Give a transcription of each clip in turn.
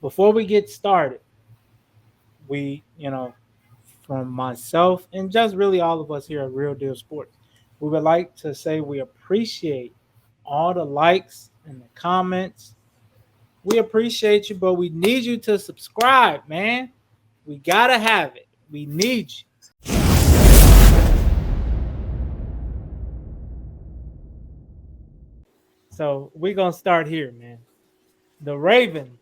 before we get started, from myself and just really all of us here at Real Deal Sports, we would like to say we appreciate all the likes and the comments. We appreciate you, but we need you to subscribe, man. We gotta have it. We need you. So we're gonna start here, man. The Ravens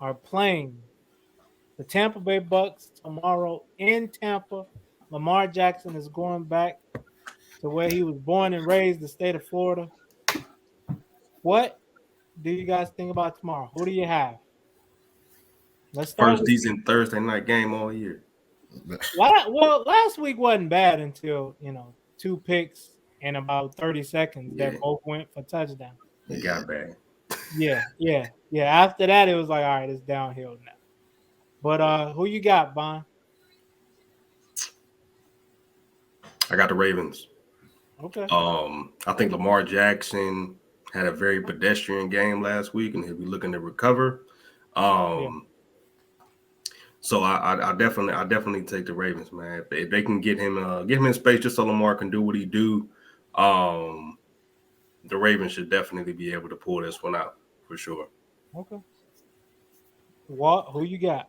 are playing the Tampa Bay Bucks tomorrow in Tampa. Lamar Jackson is going back to where he was born and raised, the state of Florida. What do you guys think about tomorrow? Who do you have? Let's start First with decent Thursday night game all year. well, last week wasn't bad until two picks in about 30 seconds Yeah. that both went for touchdown. It got bad. Yeah. After that, it was like, all right, it's downhill now. But who you got, Bon? I got the Ravens. Okay. I think Lamar Jackson had a very pedestrian game last week, and he'll be looking to recover. So I definitely take the Ravens, man. If they can get him in space just so Lamar can do what he do, the Ravens should definitely be able to pull this one out for sure. Okay. Who you got?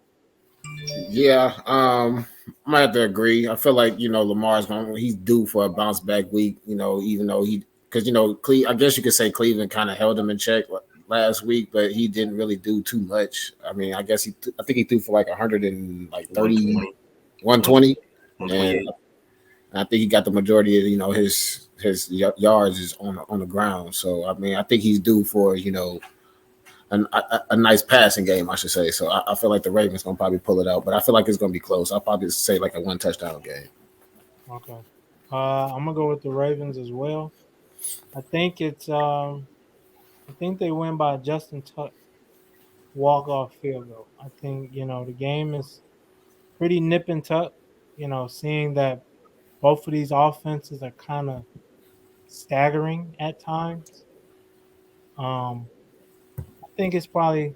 Yeah, I might have to agree. I feel like he's due for a bounce back week. Even though because I guess you could say Cleveland kind of held him in check last week, but he didn't really do too much. I mean, I guess I think he threw for like 130, 120, and I think he got the majority of his yards is on the ground. So I mean, I think he's due for a nice passing game, I should say. So I feel like the Ravens gonna probably pull it out, but I feel like it's gonna be close. I'll probably say like a 1 touchdown game. Okay. I'm gonna go with the Ravens as well. I think I think they win by Justin Tuck walk-off field goal. I think the game is pretty nip and tuck. Seeing that both of these offenses are kind of staggering at times. I think it's probably,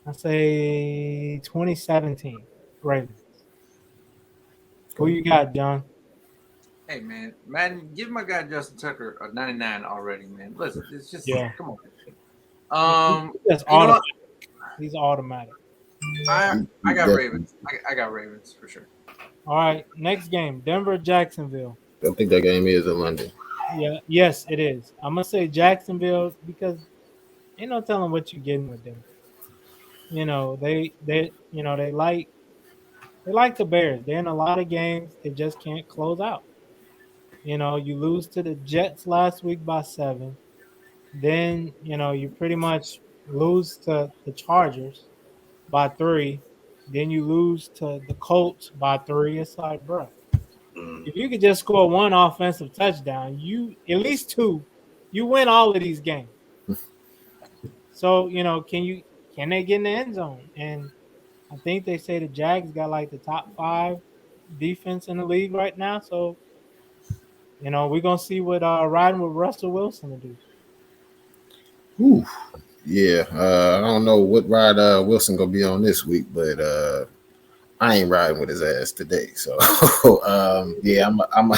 I say 2017 Ravens. Who you got, John? Hey man, give my guy Justin Tucker a 99 already, man. Listen, it's just come on. That's automatic. He's automatic. I got Ravens. I got Ravens for sure. All right, next game, Denver Jacksonville. I think that game is in London. Yeah, yes, it is. I'm gonna say Jacksonville because ain't no telling what you're getting with them. They like the Bears. They're in a lot of games. They just can't close out. You lose to the Jets last week by 7. Then, you pretty much lose to the Chargers by 3. Then you lose to the Colts by 3. It's like, bro, if you could just score one offensive touchdown, at least 2, you win all of these games. So, can they get in the end zone? And I think they say the Jags got like the top 5 defense in the league right now. So, we're gonna see what riding with Russell Wilson to do. Ooh, yeah. I don't know what ride Wilson gonna be on this week, but I ain't riding with his ass today. So yeah, I'm I'm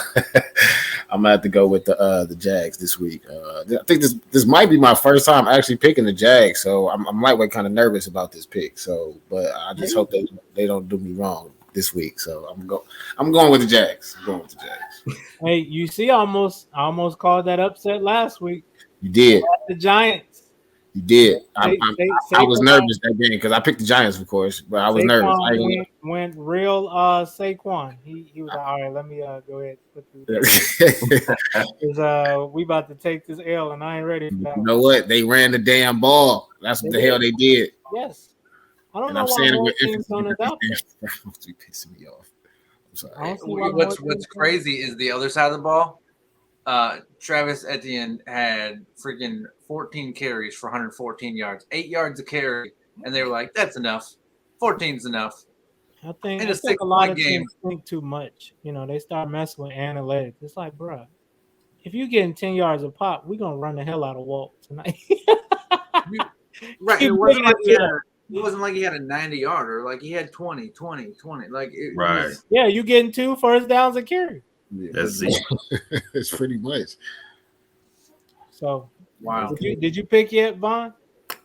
gonna have to go with the Jags this week. I think this might be my first time actually picking the Jags, so I'm lightweight kind of nervous about this pick. So, but I just hope they don't do me wrong this week. So I'm going with the Jags. Hey, you see, I almost called that upset last week. You did. The Giants. You did. I was nervous that game because I picked the Giants, of course, but I was nervous. Went real Saquon. He was like, all right, let me go ahead and put through because we about to take this L and I ain't ready for that. You know what? They ran the damn ball. That's what the hell they did. Yes. I don't know why more teams don't adopt it. You pissing me off. I'm sorry. What's crazy is the other side of the ball. Travis Etienne had freaking 14 carries for 114 yards, 8 yards a carry, and they were like, "That's enough. 14's enough." I think a lot of teams think too much. They start messing with analytics. It's like, bro, if you're getting 10 yards a pop, we're gonna run the hell out of Walt tonight. Right. Keep It wasn't bringing like it to them. it wasn't like he had a 90-yarder. Like he had 20, 20, 20. Like it Right. was. Yeah, you getting 2 first downs a carry. Yeah, That's it. it's pretty much. So, Wow. did you pick yet, Vaughn?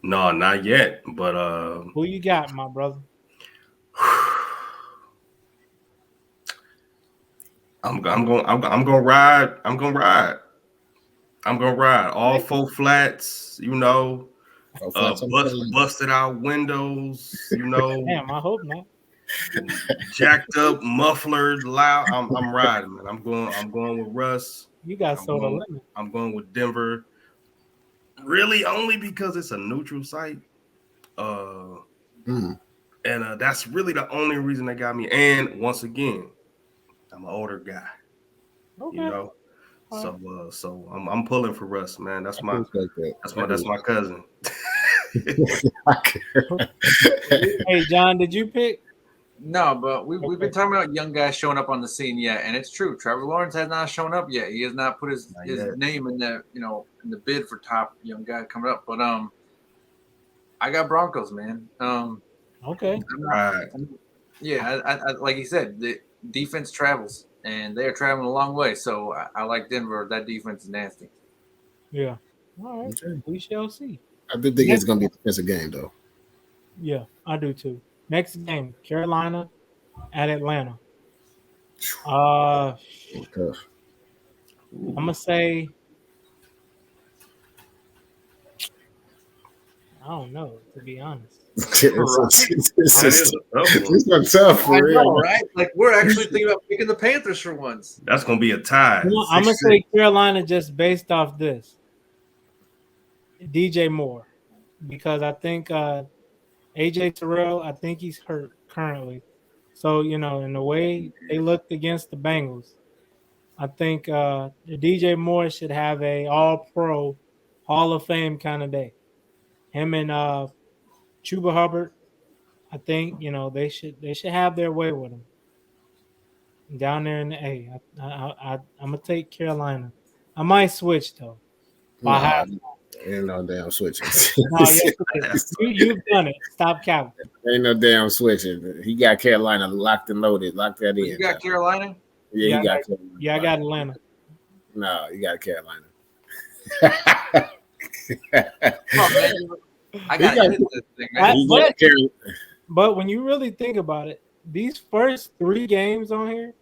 No, not yet. But Who you got, my brother? I'm gonna ride. I'm gonna ride. I'm gonna ride all 4 flats. You know, Oh, flats on the plane. busted out windows. You know, Damn, I hope not. jacked up, muffler, loud. I'm riding, man. I'm going with Russ. You got I'm soda going, lemon. I'm going with Denver. Really, only because it's a neutral site. Mm. And that's really the only reason they got me. And once again, I'm an older guy. Okay. You know, All so I'm pulling for Russ, man. That's my cousin. Hey, John, did you pick? No, but we've been talking about young guys showing up on the scene yet, and it's true. Trevor Lawrence has not shown up yet. He has not put his name in the in the bid for top young guy coming up. But I got Broncos, man. Okay. Right. Yeah, I like you said, the defense travels, and they are traveling a long way. So I like Denver. That defense is nasty. Yeah. All right. Okay. We shall see. I do think it's going to be a defensive game, though. Yeah, I do too. Next game, Carolina at Atlanta. Tough. I'm gonna say I don't know, to be honest. This one's tough for real. Know, right? Like we're actually thinking about picking the Panthers for once. That's gonna be a tie. I'm gonna say Carolina just based off this. DJ Moore, because I think AJ Terrell, I think he's hurt currently. So, in the way they looked against the Bengals, I think DJ Moore should have a all-pro Hall of Fame kind of day. Him and Chuba Hubbard, I think, they should have their way with him. Down there in the A. I'm gonna take Carolina. I might switch though. Ain't no damn switching. You've done it. Stop counting. Ain't no damn switching. He got Carolina locked and loaded. Lock that in. You got Carolina? Yeah, he got Carolina. Yeah, I got Atlanta. No, you got Carolina. Oh, man. I got this thing, man. But when you really think about it, these first 3 games on here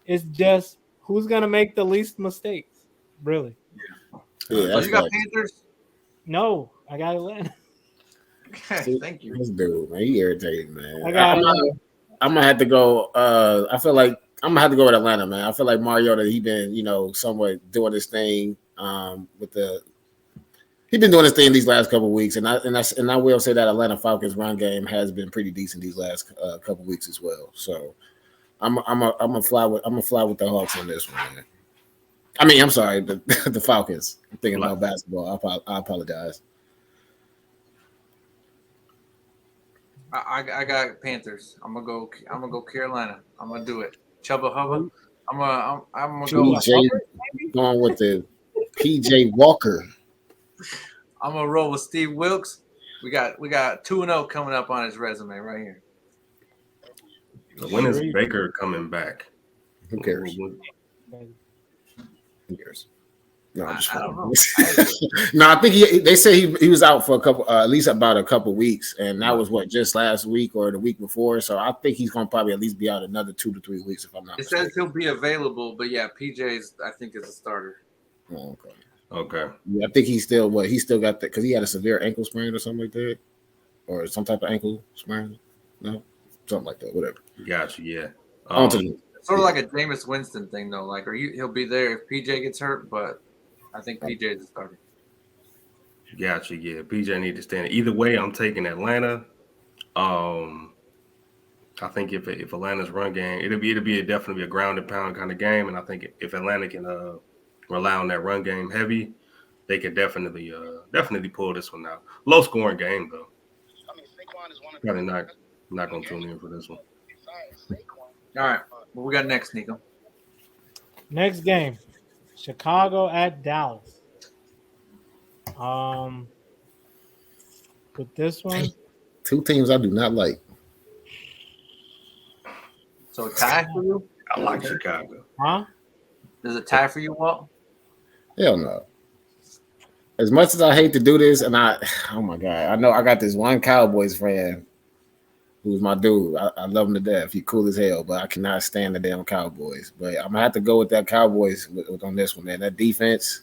is just who's gonna make the least mistakes. Really. Yeah, you got Panthers? No, I got Atlanta. Thank you. This dude, man, he irritating, man. I'm gonna have to go. I feel like I'm gonna have to go with Atlanta, man. I feel like Mariota, he been, somewhat doing his thing. He's been doing his thing these last couple of weeks, and I will say that Atlanta Falcons run game has been pretty decent these last couple of weeks as well. So I'm gonna fly with the Hawks on this one, man. I mean, I'm sorry, the Falcons. I'm thinking about basketball. I apologize. I got Panthers. I'm gonna go Carolina. I'm gonna do it. Chuba Hubbard. I'm gonna go. Going with the PJ Walker. I'm gonna roll with Steve Wilkes. We got 2-0 coming up on his resume right here. When is Baker coming back? Who cares? Who cares? No, I'm just I don't know. No, I think they say he was out for a couple, at least about a couple weeks, and that was just last week or the week before. So I think he's gonna probably at least be out another 2 to 3 weeks if I'm not. It says he'll be available, but yeah, PJ's I think is a starter. Oh, okay. Okay. Yeah, I think he still got that because he had a severe ankle sprain or something like that, or some type of ankle sprain. No, something like that. Whatever. Gotcha. Yeah. Sort of like a Jameis Winston thing, though. Like, he'll be there if PJ gets hurt, but I think PJ is the starter. Gotcha. Yeah, PJ need to stand. Either way, I'm taking Atlanta. I think if Atlanta's run game, it'll be definitely a ground and pound kind of game, and I think if Atlanta can rely on that run game heavy, they can definitely pull this one out. Low scoring game though. Probably not gonna tune in for this one. All right, what we got next, Nico? Next game, Chicago at Dallas. With this one, Two teams I do not like. So tie for you? I like Chicago. huh? Does it tie for you, Walt? Hell no. As much as I hate to do this, and oh my god, I know I got this one Cowboys fan who's my dude. I love him to death. He cool as hell, but I cannot stand the damn Cowboys. But I'm gonna have to go with that Cowboys on this one, man. That defense,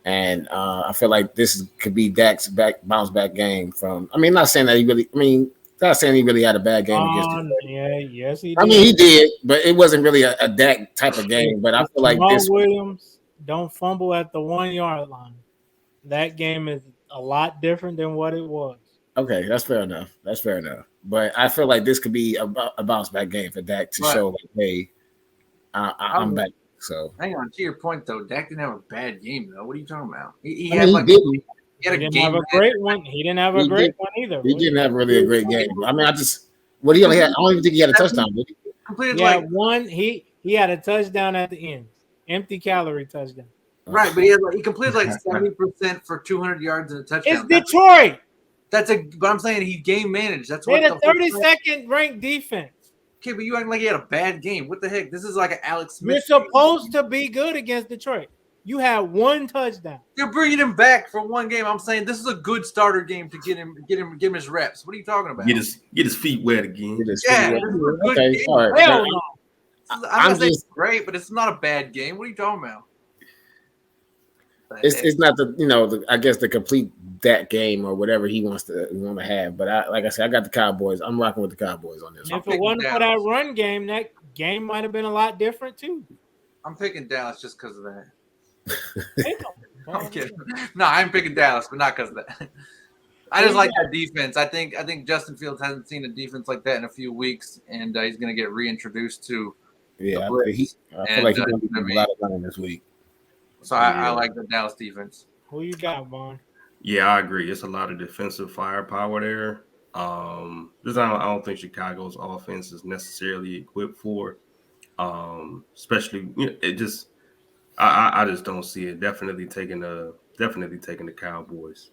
and I feel like could be Dak's bounce back game from. I mean, not saying that he really. I mean, not saying he really had a bad game against Detroit. Yeah, yes, he I did. mean, he did, but it wasn't really a Dak type of game. But I feel like Jamal this. Williams don't fumble at the 1 yard line. That game is a lot different than what it was. Okay, that's fair enough. That's fair enough. But I feel like this could be a bounce back game for Dak to show, like, hey, I'm back. So hang on. To your point, though, Dak didn't have a bad game, though. What are you talking about? He I had mean, like he didn't. he had He a didn't game. have a great one. He didn't have a He great did. one either. He didn't have really a great game. I mean, what he only had. I don't even think he had a touchdown. Did he? Completed Yeah, like one. He had a touchdown at the end, empty calorie touchdown. right, but he completed like 70% for 200 yards and a touchdown. It's Detroit. But I'm saying he game managed. That's They what had a the whole 32nd ranked defense. Okay, but you acting like he had a bad game. What the heck? This is like an Alex You're Smith. supposed to be good against Detroit. You had one touchdown. You're bringing him back for one game. I'm saying this is a good starter game to get him his reps. What are you talking about? Get his feet wet again. Yeah, this is a good Okay, game. all right. Hell no. I'm not saying it's great, but it's not a bad game. What are you talking about? It's not I guess the complete that game or whatever he want to have. But like I said, I got the Cowboys. I'm rocking with the Cowboys on this. If it wasn't for that run game, that game might have been a lot different too. I'm picking Dallas just because of that. Damn. I'm kidding. No, I'm picking Dallas, but not because of that. I just like that defense. I think Justin Fields hasn't seen a defense like that in a few weeks, and he's going to get reintroduced to. Yeah, I feel like he's going to be doing a lot of running this week. So I like the Dallas defense. Who you got, Vaughn? Yeah, I agree. It's a lot of defensive firepower there. I don't think Chicago's offense is necessarily equipped for. Especially, it just I just don't see it. Definitely taking the Cowboys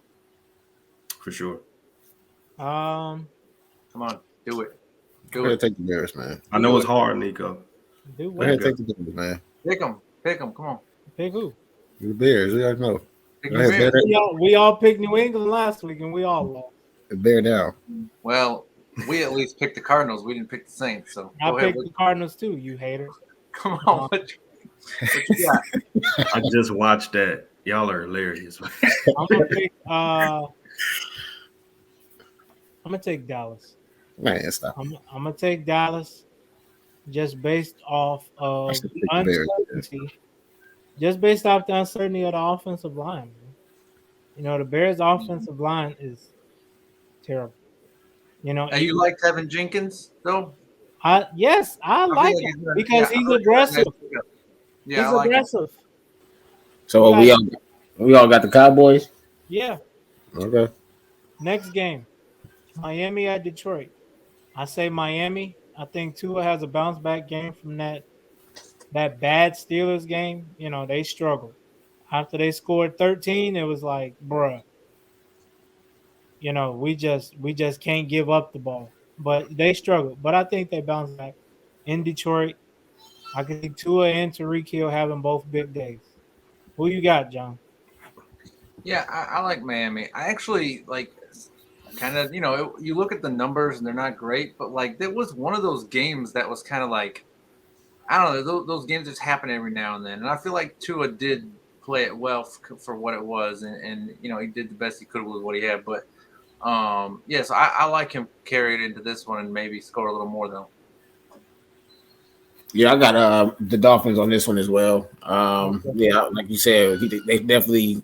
for sure. Come on, do it. Go ahead, take the Bears, man. I know it's hard, Nico. Go ahead, take the Bears, man. Pick them. Come on. Pick who? The Bears. We already know. We all picked New England last week, and we all lost. Bear down. Well, we at least picked the Cardinals. We didn't pick the Saints. So I picked the Cardinals too, you haters. Come on. What you got? I just watched that. Y'all are hilarious. I'm gonna pick. I'm gonna take Dallas. Man, stop. I'm gonna take Dallas, just based off of uncertainty. Just based off the uncertainty of the offensive line, man. The Bears' offensive line is terrible. And you like Tevin Jenkins, though? Yes, I like him because he's aggressive. Yeah, he's aggressive. So we all got the Cowboys? Yeah. Okay. Next game, Miami at Detroit. I say Miami. I think Tua has a bounce back game from that bad Steelers game. They struggled. After they scored 13, it was like, bruh, we just can't give up the ball. But they struggled. But I think they bounced back. In Detroit, I can see Tua and Tyreek Hill having both big days. Who you got, John? Yeah, I like Miami. I actually kind of, you look at the numbers and they're not great, but there was one of those games that was kind of like, I don't know, those games just happen every now and then. And I feel like Tua did play it well for what it was. And he did the best he could with what he had. But, so I like him carry it into this one and maybe score a little more, though. Yeah, I got the Dolphins on this one as well. Yeah, like you said, they definitely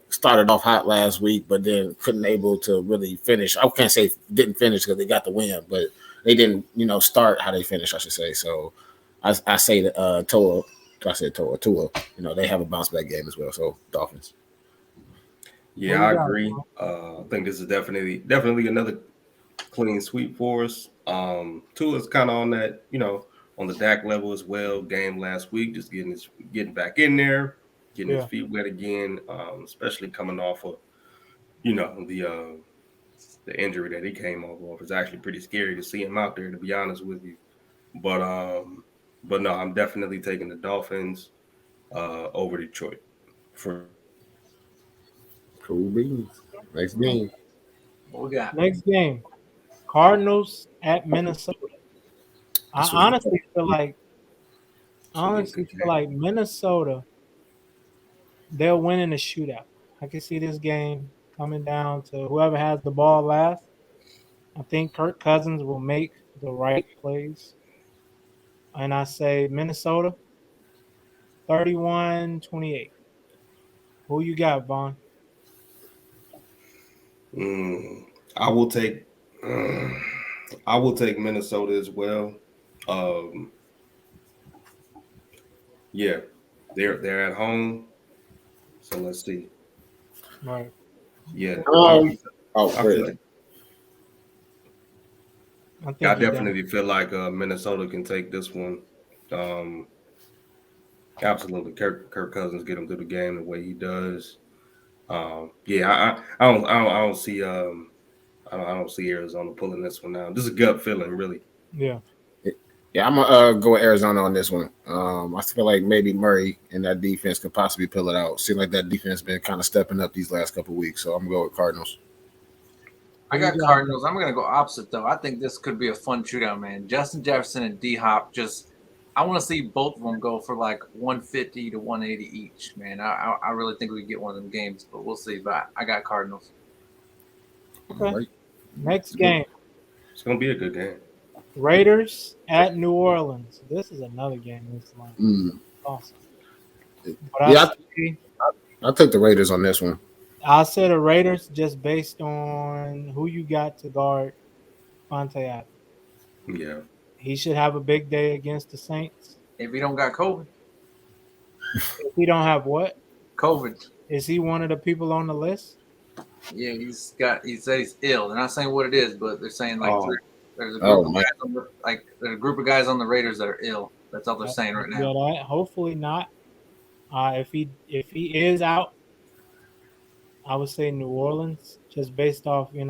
started off hot last week, but then couldn't able to really finish. I can't say didn't finish because they got the win, but they didn't, start how they finished, I should say. So I say that Tua. They have a bounce back game as well. So Dolphins. Yeah, I agree. I think this is definitely another clean sweep for us. Tua's kind of on that, on the Dak level as well. Game last week, just getting back in there, getting his feet wet again, especially coming off of, the the injury that he came off of. It's actually pretty scary to see him out there, to be honest with you. But but no, I'm definitely taking the Dolphins over Detroit for Cool beans. Next game. What we got? Next game, Cardinals at Minnesota. I This will be this will be a good honestly feel game. like Minnesota, they'll win in a shootout. I can see this game coming down to whoever has the ball last. I think Kirk Cousins will make the right plays. And I say Minnesota 31-28. Who you got, Vaughn? Mm, I will take uh, I will take Minnesota as well. Um, yeah, they're at home, so let's see. Right. Yeah, um. Oh, I feel great. like I I think he done. definitely feel like Minnesota can take this one. Um, Absolutely, Kirk Cousins get him through the game the way he does. Yeah, I don't see I don't see Arizona pulling this one out. This is a gut feeling, really. Yeah. Yeah, I'm gonna go with Arizona on this one. I feel like maybe Murray and that defense could possibly pull it out. Seems like that defense been kind of stepping up these last couple of weeks, so I'm gonna go with Cardinals. I Who you got got? Cardinals. I'm gonna go opposite though. I think this could be a fun shootout, man. Justin Jefferson and D Hop just. I want to see both of them go for like 150 to 180 each, man. I really think we get one of them games, but we'll see. But I got Cardinals. All Okay. right. Next game, It's gonna be a good game. Raiders at New Orleans. This is another game. This line. Mm. Awesome. But Yeah, say, I'll take the Raiders on this one. I'll say the Raiders just based on who you got to guard Fonte Adams. Yeah. He should have a big day against the Saints. If he don't got COVID, If he don't have what? COVID. Is he one of the people on the list? Yeah, he's got. He said he's ill. They're not saying what it is, but they're saying like Oh, there's a group Oh of man. guys on the, like there's a group of guys on the Raiders that are ill. That's all they're saying right Yeah, now. that hopefully not. If he is out, I would say New Orleans, just based off you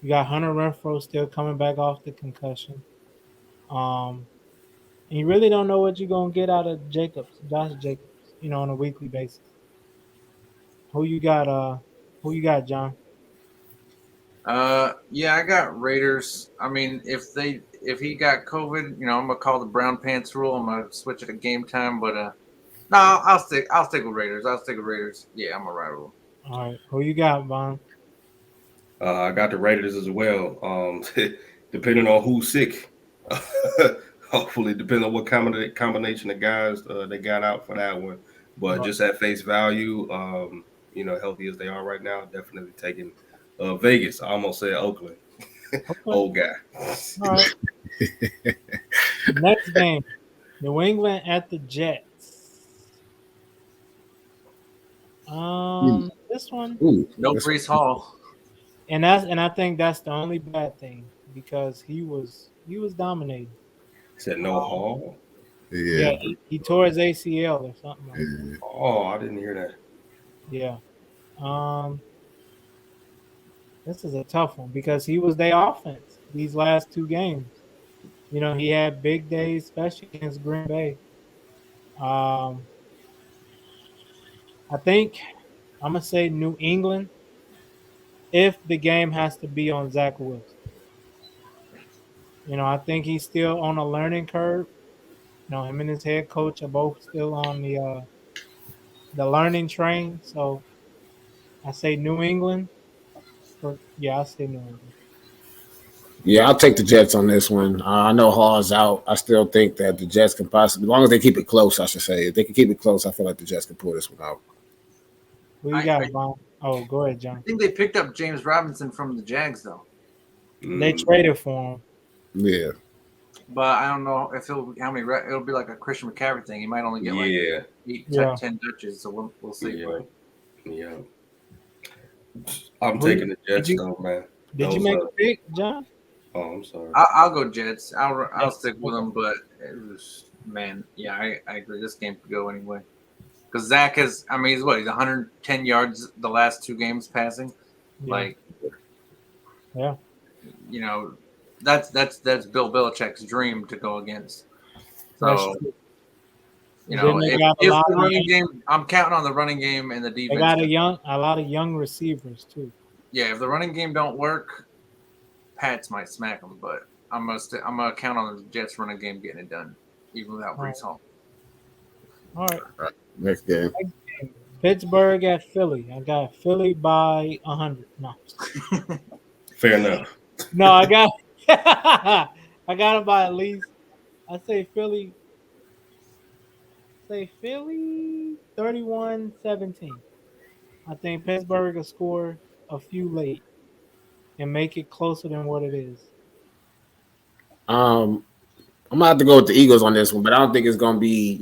got Hunter Renfro still coming back off the concussion. Um, and you really don't know what you're gonna get out of Josh Jacobs, on a weekly basis. Who you got? Who you got, John? Yeah, I got Raiders. I mean, if he got COVID, I'm gonna call the brown pants rule. I'm gonna switch it to game time, but no, I'll stick with Raiders. I'll stick with Raiders. Yeah, I'm a ride rule. All right, who you got, Vaughn? I got the Raiders as well. Depending on who's sick, hopefully, depending on what combination of guys they got out for that one. But Right. just at face value, healthy as they are right now, definitely taking Vegas. I almost said Oakland. Okay. Old guy. All right. Next game, New England at the Jets. This one, Ooh, No this Brees Hall. and I think that's the only bad thing because he was dominating. Said no Hall. yeah. Yeah, he tore his ACL or something like that. Yeah. Oh, I didn't hear that. Yeah. Um, this is a tough one because he was their offense these last two games. He had big days, especially against Green Bay. Um, I think I'm gonna say New England if the game has to be on Zach Wilson. I think he's still on a learning curve. Him and his head coach are both still on the learning train. So I say New England. I say New England. Yeah, I'll take the Jets on this one. I know Hall's out. I still think that the Jets can possibly, as long as they keep it close, I should say. If they can keep it close, I feel like the Jets can pull this one out. Who you I, got, I Vaughn? Oh, go ahead, I John. think they picked up James Robinson from the Jags though, They Mm, traded for him. Yeah. but I don't know if how many. It'll be like a Christian McCaffrey thing. He might only get like yeah, 8, Yeah. 10 touches, so we'll see. yeah, But yeah. I'm Who taking the did Jets you though, man. did you Those make a pick, John? oh, I'm sorry. I'll go Jets. I'll Yes. stick with them, but it was man. Yeah, I agree. This game could go anyway. Because Zach has, I mean, he's 110 yards the last two games passing. Yeah. Like, Yeah, You know, that's Bill Belichick's dream to go against. that's So, true. you And then know, they got a if lot the of running game, I'm counting on the running game and the they defense. got a lot of young receivers too. Yeah, if the running game don't work, Pats might smack them. But I'm gonna count on the Jets running game getting it done, even without All right, Brees Hall. all right. Next game. Next game. Pittsburgh at Philly. I got Philly by 100. No, Fair enough. no, I got I got them by at least. I say Philly. Say Philly 31-17. I think Pittsburgh will score a few late and make it closer than what it is. Um, I'm gonna have to go with the Eagles on this one, but I don't think it's gonna be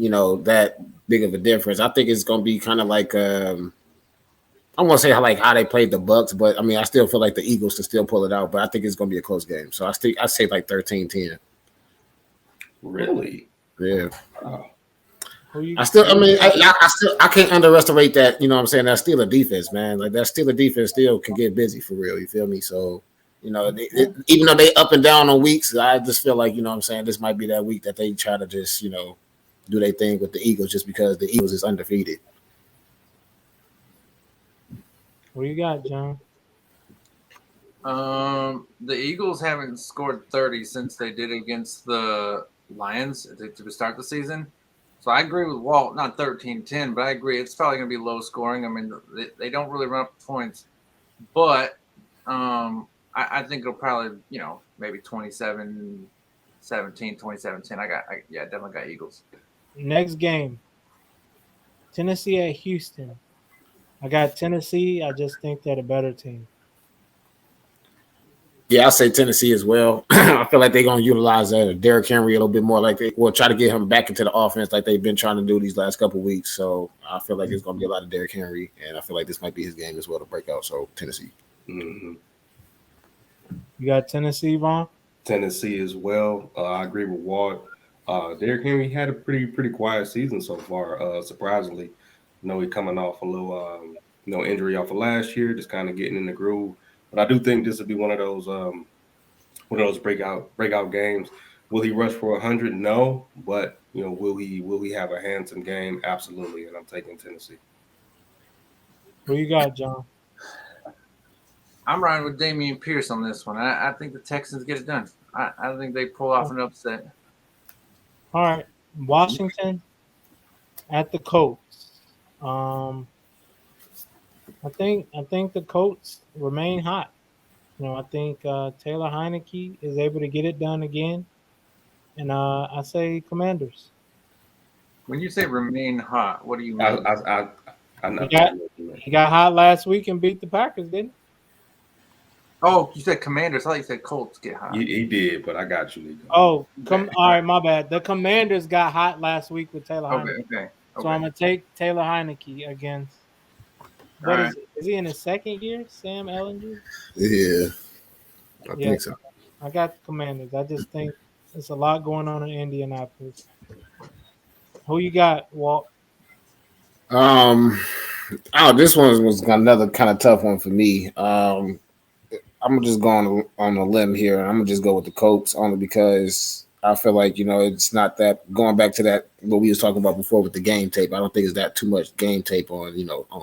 that big of a difference. I think it's gonna be kind of like I won't say how they played the Bucks, but I mean I still feel like the Eagles can still pull it out, but I think it's gonna be a close game. So I say like 13-10. Really? Yeah. Wow. Who you? I still, I Who you mean, got? I can't underestimate that. You know what I'm saying? That Steeler defense, man. Like that Steeler defense still can get busy for real. You feel me? So, even though they up and down on weeks, I just feel like what I'm saying, this might be that week that they try to just do their thing with the Eagles, just because the Eagles is undefeated. Who you got, John? The Eagles haven't scored 30 since they did against the Lions to start the season. So I agree with Walt, not 13-10, but I agree it's probably going to be low scoring. I mean, they don't really run up points, but I think it'll probably, maybe 27-17, 27-10. Yeah, definitely got Eagles. Next game. Tennessee at Houston. I got Tennessee. I just think they're the better team. Yeah, I say Tennessee as well. I feel like they're gonna utilize Derrick Henry a little bit more. Like they will try to get him back into the offense, like they've been trying to do these last couple weeks. So I feel like it's gonna be a lot of Derrick Henry, and I feel like this might be his game as well to break out. So Tennessee. Mm-hmm. You got Tennessee, Vaughn? Tennessee as well. I agree with Walt. Derrick Henry had a pretty quiet season so far. Surprisingly, he coming off a little injury off of last year, just kind of getting in the groove. But I do think this would be one of those breakout games. Will he rush for 100? No, but will he have a handsome game? Absolutely, and I'm taking Tennessee. Who you got, John? I'm riding with Damian Pierce on this one. I think the Texans get it done. I think they pull off an upset. All right. Washington at the Colts. I think the Colts remain hot. I think Taylor Heineke is able to get it done again, and I say Commanders. When you say remain hot, what do you I mean? I I, I, He know got what you mean. he got hot last week and beat the Packers, didn't Oh, you said Commanders. I thought you said Colts get hot. He did, but I got you, Nico. he? Oh, come. All right, my bad. The Commanders got hot last week with Taylor Okay, Heineke, okay, so I'm okay. gonna take Taylor Heineke against. All What right. is he in his second year? Sam Ellinger. Yeah, I Yeah, think so. I got the Commanders. I just think there's a lot going on in Indianapolis. Who you got, Walt? Um, this one was another kind of tough one for me. I'm gonna just go on a limb here. I'm gonna just go with the Colts only because I feel like it's not that going back to that what we was talking about before with the game tape. I don't think it's that too much game tape on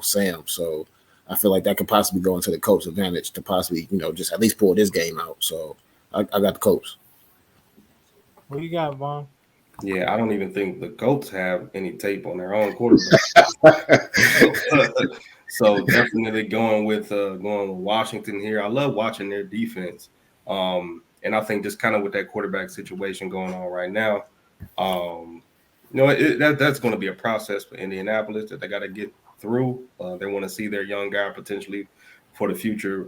Sam. So I feel like that could possibly go into the Colts' advantage to possibly just at least pull this game out. So I got the Colts. Who you got, Vaughn? Yeah, I don't even think the Colts have any tape on their own quarterback. So definitely going with Washington here. I love watching their defense, and I think just kind of with that quarterback situation going on right now, that's going to be a process for Indianapolis that they got to get through. They want to see their young guy potentially for the future,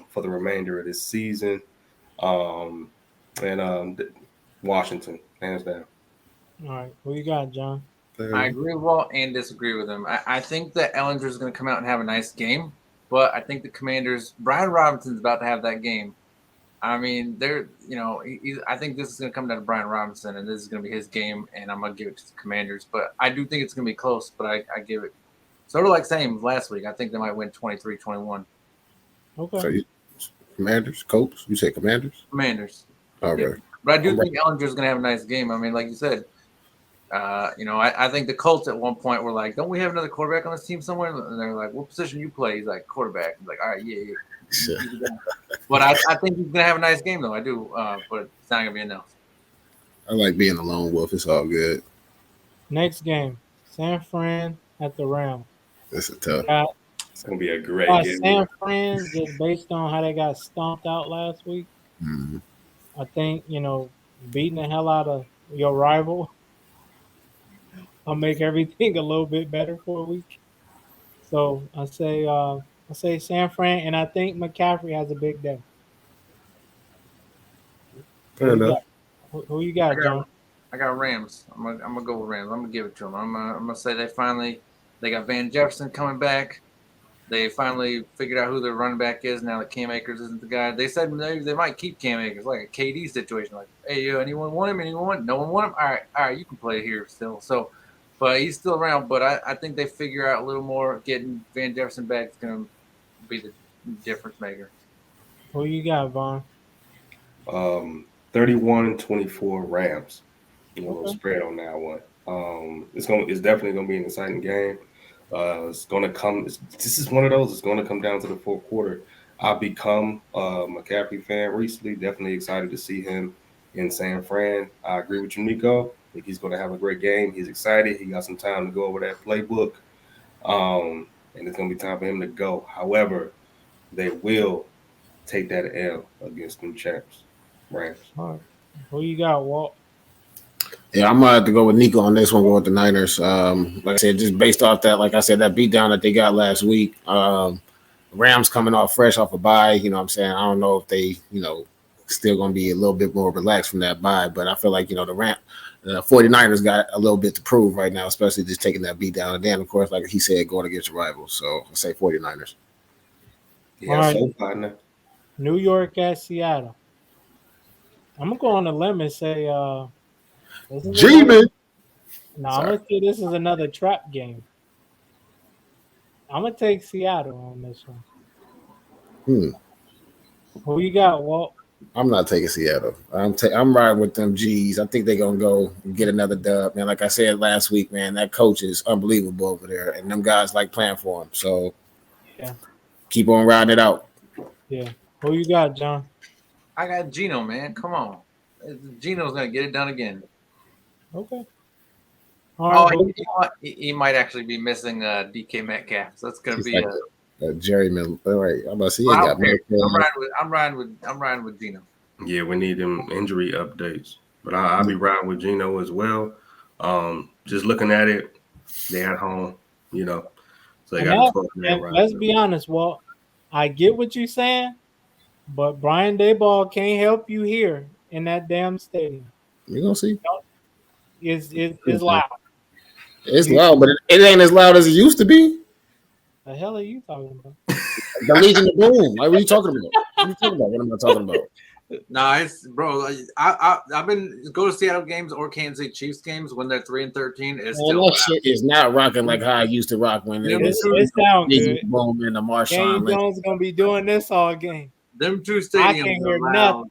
for the remainder of this season, um, and Washington hands down. All right, who you got, John? I agree with Walt and disagree with him. I think that Ellinger is going to come out and have a nice game, but I think the Commanders, Brian Robinson's about to have that game. I mean, I think this is going to come down to Brian Robinson, and this is going to be his game, and I'm going to give it to the Commanders. But I do think it's going to be close, but I give it sort of like same last week. I think they might win 23-21. Okay. So Commanders, Colts. You say Commanders? Commanders. Yeah. Okay. But I do I'm right. think Ellinger's going to have a nice game. I mean, like you said, I think the Colts at one point were like, "Don't we have another quarterback on this team somewhere?" And they're like, "What position you play?" He's like, "Quarterback." He's like, "All right, yeah." Shit. But I think he's gonna have a nice game though. I do, but it's not gonna be enough. I like being a lone wolf. It's all good. Next game, San Fran at the Rams. It's a tough. Got, It's gonna be a great got game. San Fran just based on how they got stomped out last week. Mm. I think beating the hell out of your rival will make everything a little bit better for a week. So I say San Fran, and I think McCaffrey has a big day. Fair Who you enough. got? Who you I got, got John? I got Rams. I'm gonna go with Rams. I'm gonna give it to them. I'm gonna say they got Van Jefferson coming back. They finally figured out who their running back is now that Cam Akers isn't the guy. They said they might keep Cam Akers, like a KD situation. Like, hey, anyone want him? Anyone? No one want him? All right, you can play here still. So, but he's still around. But I think they figure out a little more. Getting Van Jefferson back is going to be the difference maker. Who you got, Vaughn? 31-24 Rams. A little Okay. spread on that one. It's definitely gonna be an exciting game. It's gonna come. This is one of those. It's gonna come down to the fourth quarter. I've become a McCaffrey fan recently. Definitely excited to see him in San Fran. I agree with you, Nico. I think he's gonna have a great game. He's excited. He got some time to go over that playbook, and it's gonna be time for him to go. However, they will take that L against them champs, Rams. All right. Who you got, Walt? Yeah, I'm gonna have to go with Nico on this one. Go with the Niners. Like I said, just based off that, like I said, that beatdown that they got last week. Rams coming off fresh off a bye. You know what I'm saying? I don't know if they, still gonna be a little bit more relaxed from that bye, but I feel like, the 49ers got a little bit to prove right now, especially just taking that beat down. And then, of course, like he said, going against your rivals. So I say 49ers. Yeah, All right. so partner. New York at Seattle. I'm gonna go on a limb and say this is another. G-Man. No, I'm Sorry. gonna say this is another trap game. I'm gonna take Seattle on this one. Hmm. Who you got, Walt? I'm not taking Seattle. I'm riding with them G's. I think they're gonna go and get another dub, man. Like I said last week, man, that coach is unbelievable over there, and them guys like playing for him. So Yeah. keep on riding it out. Yeah. Who you got, John? I got Geno, man. Come on, Geno's gonna get it done again. Okay. All Oh, right. you know what? He might actually be missing DK Metcalf. So that's gonna He's be. like Jerry Miller. All right, I'm about to see. He I got don't care. Metcalf. I'm riding with Geno. Yeah, we need them injury updates. But I'll be riding with Gino as well. Just looking at it, they at home, so they And, got a 12-man and let's roster. be honest, Walt. I get what you're saying, but Brian Dayball can't help you here in that damn stadium. You gonna see? It's loud. It's loud, but it ain't as loud as it used to be. The hell are you talking about? The Legion of Boom. Like, what are you talking about? What are you talking about? What am I talking about? Nah, it's bro. I've been go to Seattle games or Kansas City Chiefs games when they're 3-13. It's Man, still that shit is not rocking like how I used to rock when it was It sounds Legion good. of Boom and the Marshawn James Lynch. Jones is gonna be doing this all game. them two I stadiums can't are hear loud.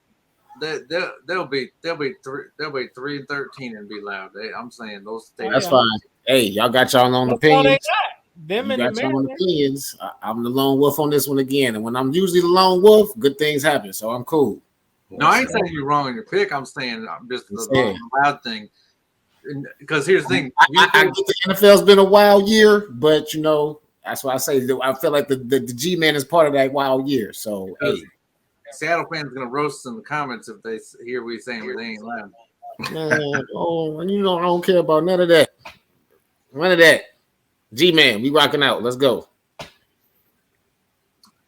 nothing. They'll be 3-13 and be loud. I'm saying those stadiums. That's fine. Hey, y'all got y'all own That's all they opinions. got. Them You and the got your own Mariners. opinions. I'm the lone wolf on this one again. And when I'm usually the lone wolf, good things happen. So I'm cool. No, I ain't saying you're wrong on your pick. I'm saying just the loud thing. Because here's the thing. I get the NFL's been a wild year, but that's why I say I feel like the G-Man is part of that wild year. So hey, Seattle fans gonna roast us in the comments if they hear we saying they ain't loud. man, I don't care about none of that. None of that. G-Man, we rocking out. Let's go.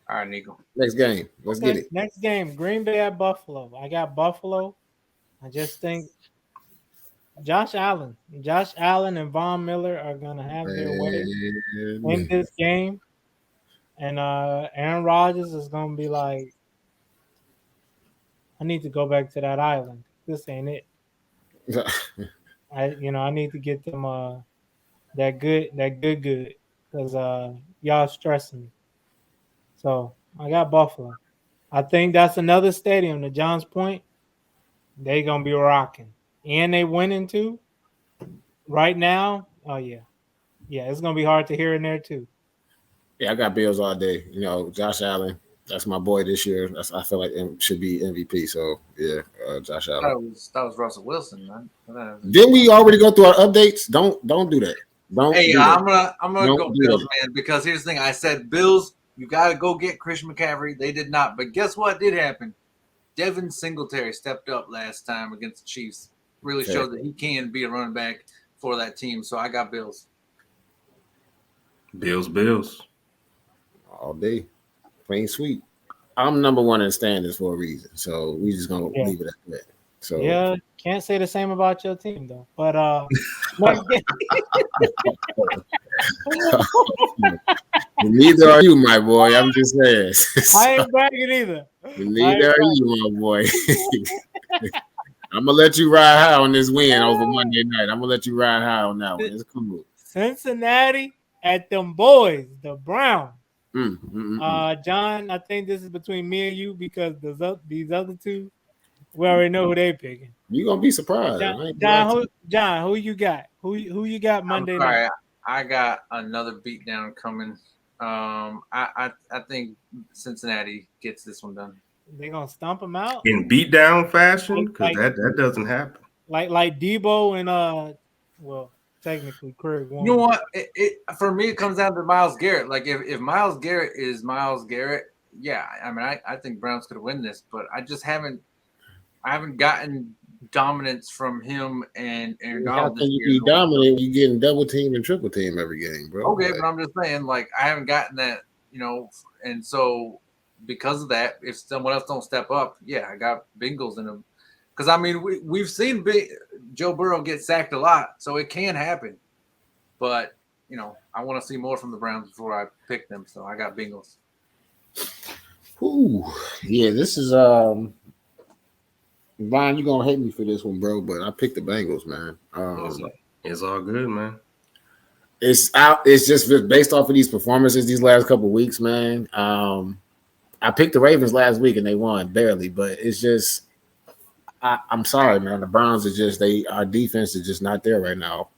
All right, Nico. Next game. Let's get it. Next game, Green Bay at Buffalo. I got Buffalo. I just think Josh Allen and Von Miller are gonna have their way in this game. And Aaron Rodgers is gonna be like, I need to go back to that island. This ain't it. I need to get them that good because y'all stressing me. So I got Buffalo. I think that's another stadium. To John's point, they gonna be rocking, and they winning too right now. Oh yeah, it's gonna be hard to hear in there too. Yeah, I got Bills all day. You know, Josh Allen. That's my boy this year. I feel like should be MVP. So yeah, Josh Allen. That was Russell Wilson, man. Didn't we already go through our updates? Don't do that. Don't Hey, do that. I'm gonna Don't go do Bills, that. man, because here's the thing. I said Bills, you gotta go get Christian McCaffrey. They did not. But guess what did happen? Devin Singletary stepped up last time against the Chiefs. Really Fair. showed that he can be a running back for that team. So I got Bills. Bills. All day. Plain sweet. I'm number one in standings for a reason. So we just gonna Yeah. leave it at that. So Yeah, can't say the same about your team though. But next game. neither are you, my boy. I'm just saying. I ain't bragging either. Neither are you, my boy. I'm gonna let you ride high on this win over Monday night. I'm gonna let you ride high on that one. It's cool. Cincinnati at them boys, the Browns. Mm. John, I think this is between me and you because these other two, we already know who they picking. You gonna be surprised. John, who you got? Who you got Monday night? I got another beatdown coming. I think Cincinnati gets this one done. They gonna stomp them out in beatdown fashion, because that doesn't happen. Like Debo and well, technically Craig won. You know what? For me, it comes down to Myles Garrett. Like if Myles Garrett is Myles Garrett, yeah, I mean, I think Browns could win this, but I just haven't gotten dominance from him and how can you be dominant when you getting double team and triple team every game, bro? Okay, but I'm just saying, like, I haven't gotten that, and so because of that, if someone else don't step up, yeah, I got Bengals in them. Because I mean, we've seen Joe Burrow get sacked a lot, so it can happen. But I want to see more from the Browns before I pick them, so I got Bengals. Ooh, yeah, this is Vaughn, you're gonna hate me for this one, bro, but I picked the Bengals, man. It's all good, man. It's out. It's just based off of these performances these last couple of weeks, man. I picked the Ravens last week and they won barely, but it's just I'm sorry, man. The Browns are just our defense is just not there right now,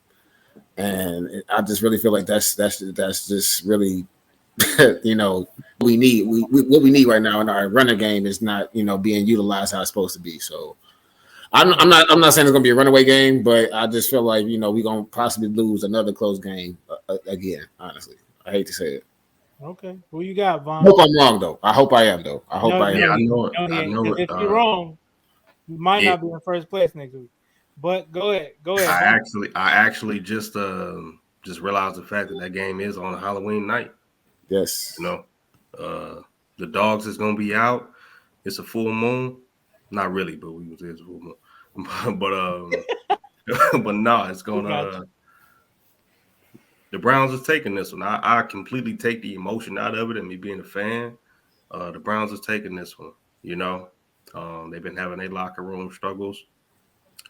and I just really feel like that's just really we need what we need right now in our running game is not being utilized how it's supposed to be. So I'm not saying it's gonna be a runaway game, but I just feel like we're gonna possibly lose another close game again. Honestly, I hate to say it. Okay, who you got, Vaughn? I hope I'm wrong though. I hope I am though. I hope I am. Yeah, I know it. If you're wrong, you might not be in first place next week. But go ahead. I actually just realized the fact that game is on Halloween night. Yes. The dogs is gonna be out. It's a full moon. Not really, but it's a full moon. but no, it's gonna. The Browns is taking this one. I completely take the emotion out of it, and me being a fan. The Browns is taking this one. They've been having their locker room struggles.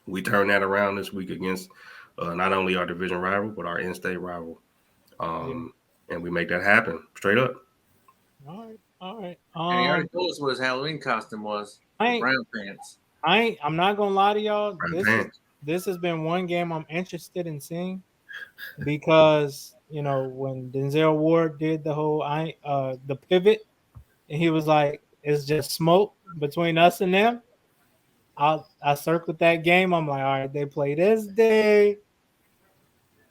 We turned that around this week against not only our division rival but our in-state rival, and we make that happen straight up. All right. And he already told us what his Halloween costume was. Brown pants. I'm not gonna lie to y'all. This has been one game I'm interested in seeing because when Denzel Ward did the whole the pivot, and he was like, "It's just smoke between us and them." I circled that game. I'm like, all right, they play this day.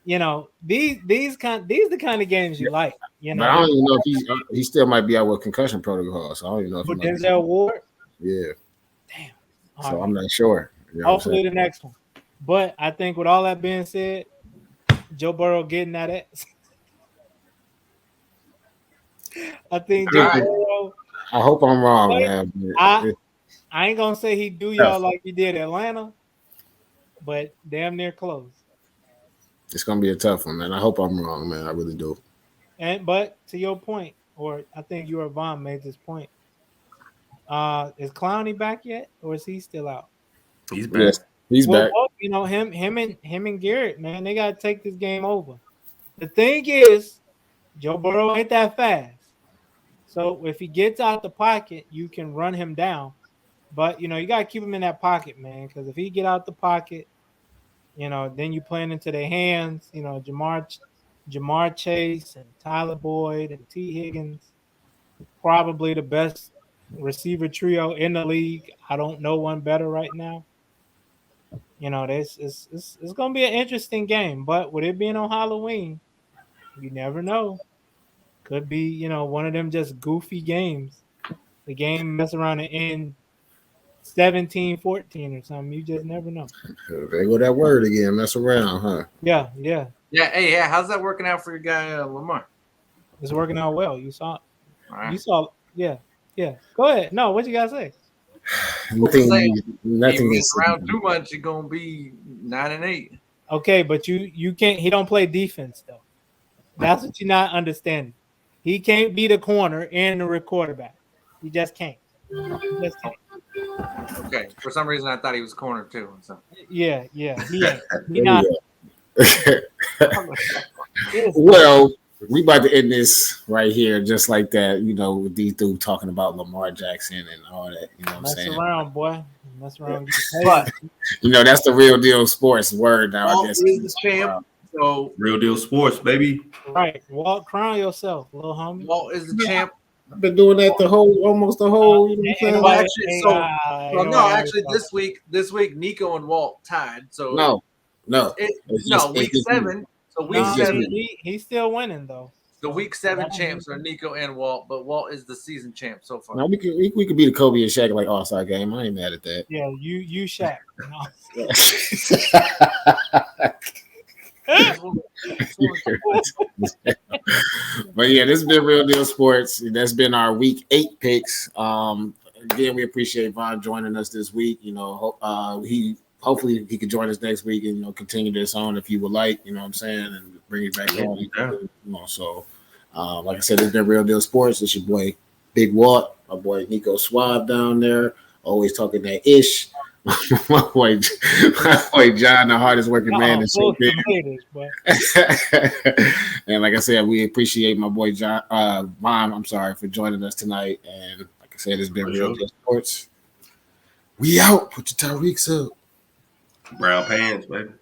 These the kind of games you like. But I don't even know if he still might be out with concussion protocol. So I don't even know if with Denzel Ward. Yeah. Damn. So I'm not sure. Hopefully the next one. But I think with all that being said, Joe Burrow getting that ass. I think Joe Burrow. I hope I'm wrong, man. I ain't gonna say he do y'all like he did Atlanta, but damn near close. It's gonna be a tough one, man. I hope I'm wrong, man. I really do. But to your point, or I think you or Vaughn made this point. Is Clowney back yet, or is he still out? He's back. Yes, he's back. Him and Garrett, man, they gotta take this game over. The thing is, Joe Burrow ain't that fast. So if he gets out the pocket, you can run him down. But you got to keep him in that pocket, man, because if he get out the pocket, then you playing into their hands. Jamar Chase and Tyler Boyd and T. Higgins, probably the best receiver trio in the league. I don't know one better right now. This it's gonna be an interesting game, but with it being on Halloween, you never know. Could be one of them just goofy games. The game mess around and end 17-14 or something. You just never know. There go that word again. Mess around, huh? Yeah. Yeah. Hey, yeah. How's that working out for your guy Lamar? It's working out well. You saw. All You saw. Yeah. Go ahead. No, what you gotta say? Nothing is around too much. You're gonna be 9-8. Okay, but you can't. He don't play defense though. That's what you're not understanding. He can't be the corner and the quarterback. He just can't. Okay. For some reason, I thought he was corner too. So. Yeah. He not. Well, we about to end this right here, just like that. With these dudes talking about Lamar Jackson and all that. You know what I'm saying? Mess around, boy. Mess around. But that's the real deal sports word now. Walt I guess is the champ. So Real deal sports, baby. Right. Walt, crown yourself, little homie. Walt is the champ. I've been doing that almost the whole. You know what I'm saying? Well, actually, this week, Nico and Walt tied. So no, week 7. So week 7, he's still winning though. The week 7 champs are Nico and Walt, but Walt is the season champ so far. No, we could be the Kobe and Shaq like All-Star game. I ain't mad at that. Yeah, you Shaq. But yeah, this has been Real Deal Sports. That's been our week 8 picks. Again, we appreciate Von joining us this week. Hopefully he could join us next week and continue this on if you would like. You know what I'm saying, and bring it back on. So like I said, it's been Real Deal Sports. It's your boy Big Walt, my boy Nico Swab down there, always talking that ish. my boy John, the hardest working man in show business. And like I said, we appreciate my boy John, Mom. I'm sorry for joining us tonight. And like I said, it's been Real Deal Sports. We out. Put your Tyreeks up. Brown pants, baby.